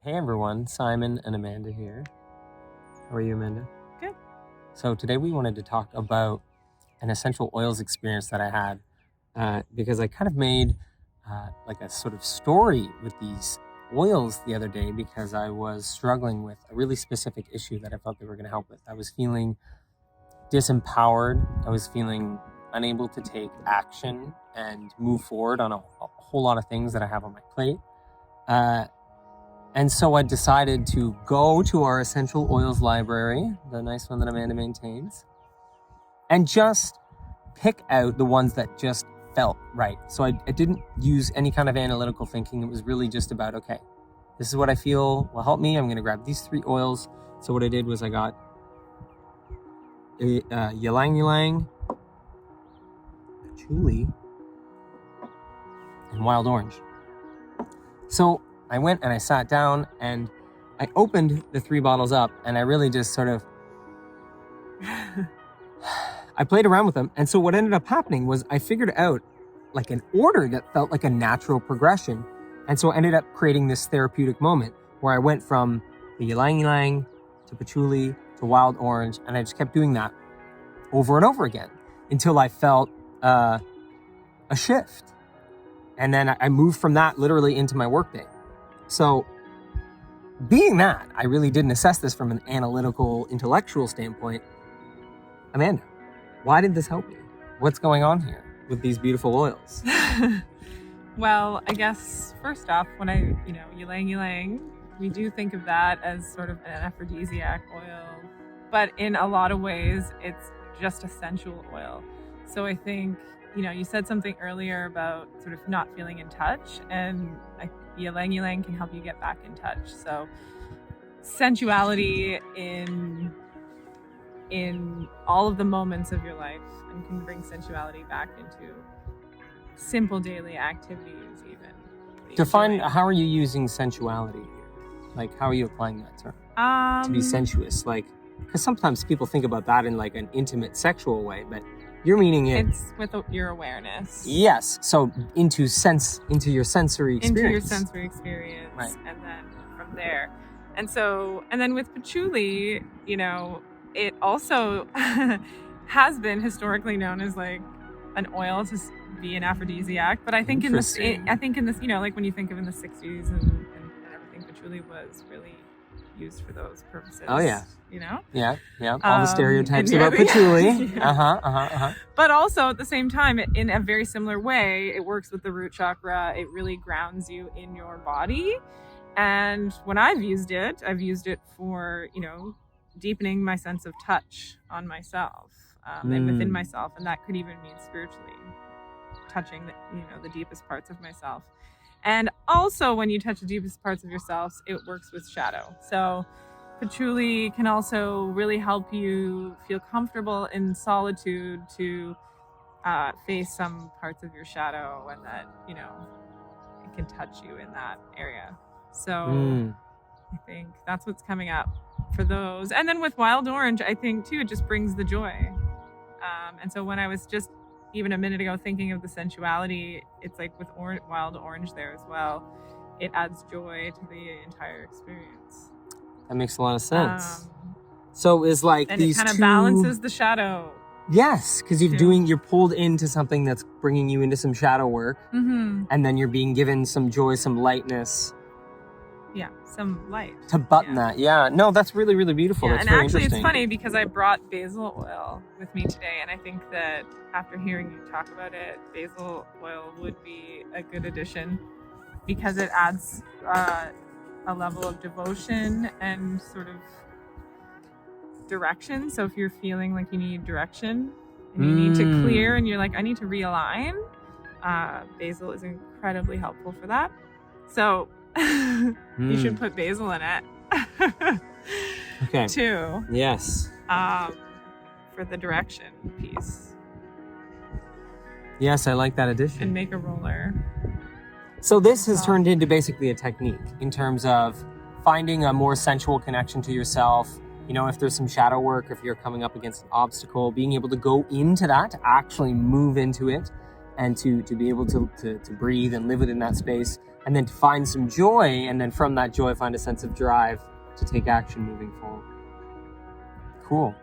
Hey everyone, Simon and Amanda here. How are you, Amanda? Good. So today we wanted to talk about an essential oils experience that I had because I kind of made like a sort of story with these oils the other day because I was struggling with a really specific issue that I felt they were going to help with. I was feeling disempowered. I was feeling unable to take action and move forward on a whole lot of things that I have on my plate. And so I decided to go to our essential oils library, the nice one that Amanda maintains, and just pick out the ones that just felt right. So I didn't use any kind of analytical thinking. It was really just about, okay, this is what I feel will help me. I'm going to grab these 3 oils. So what I did was I got ylang ylang, patchouli, and wild orange. So I went and I sat down and I opened the 3 bottles up and I really just sort of, I played around with them. And so what ended up happening was I figured out like an order that felt like a natural progression. And so I ended up creating this therapeutic moment where I went from the ylang ylang to patchouli to wild orange. And I just kept doing that over and over again until I felt a shift. And then I moved from that literally into my workday. So being that, I really didn't assess this from an analytical, intellectual standpoint. Amanda, why did this help you? What's going on here with these beautiful oils? Well, I guess first off, when ylang ylang, we do think of that as sort of an aphrodisiac oil, but in a lot of ways, it's just essential oil. So I think, you said something earlier about sort of not feeling in touch, and ylang ylang can help you get back in touch. So sensuality in all of the moments of your life, and can bring sensuality back into simple daily activities even. Define, how are you using sensuality here? Like, how are you applying that term? To be sensuous, like, because sometimes people think about that in like an intimate sexual way, but you're meaning it's with your awareness. Yes. So into your sensory experience. Into your sensory experience. Right. And then from there. And then with patchouli, it also has been historically known as like an oil to be an aphrodisiac. But I think in this, like when you think of in the 60s and everything, patchouli was really used for those purposes. Oh yeah. Yeah. All the stereotypes about patchouli. Yeah. But also at the same time, in a very similar way, it works with the root chakra. It really grounds you in your body. And when I've used it for, deepening my sense of touch on myself and within myself. And that could even mean spiritually touching the deepest parts of myself. And also when you touch the deepest parts of yourself, it works with shadow. So patchouli can also really help you feel comfortable in solitude to face some parts of your shadow, and that, it can touch you in that area. So I think that's what's coming up for those. And then with wild orange, I think too, it just brings the joy. And so when I was just even a minute ago thinking of the sensuality, it's like with wild orange there as well. It adds joy to the entire experience. That makes a lot of sense. So it's like and these it kind of balances the shadow. Yes, because you're pulled into something that's bringing you into some shadow work, and then you're being given some joy, some lightness. Yeah, some light to button that. Yeah, no, that's really, really beautiful. Yeah, that's and very actually, interesting. it's funny because I brought basil oil with me today, and I think that after hearing you talk about it, basil oil would be a good addition because it adds a level of devotion and sort of direction. So if you're feeling like you need direction and you need to clear and you're like, I need to realign, basil is incredibly helpful for that. So you should put basil in it. Okay. Too. Yes. For the direction piece. Yes, I like that addition. And make a roller. So this has turned into basically a technique in terms of finding a more sensual connection to yourself. You know, if there's some shadow work, if you're coming up against an obstacle, being able to go into that, to actually move into it, and to be able to breathe and live within that space, and then to find some joy, and then from that joy find a sense of drive to take action moving forward. Cool.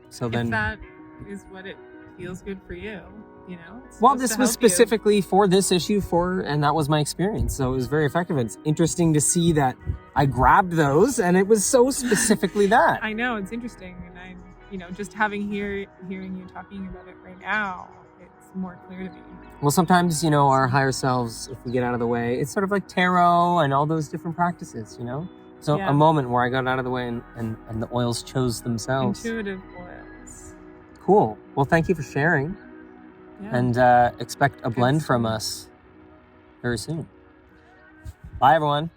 So then, if that is what it feels good for you, it's well, supposed this to was help you. specifically for this issue, and that was my experience. So it was very effective. It's interesting to see that I grabbed those, and it was so specifically that. I know, it's interesting, and just hearing you talking about it right now, it's more clear to me. Well, sometimes, our higher selves, if we get out of the way, it's sort of like tarot and all those different practices, So Yeah. a moment where I got out of the way and the oils chose themselves. Intuitive oils. Cool. Well, thank you for sharing. Yeah. And expect a blend from stuff. us very soon. Bye, everyone.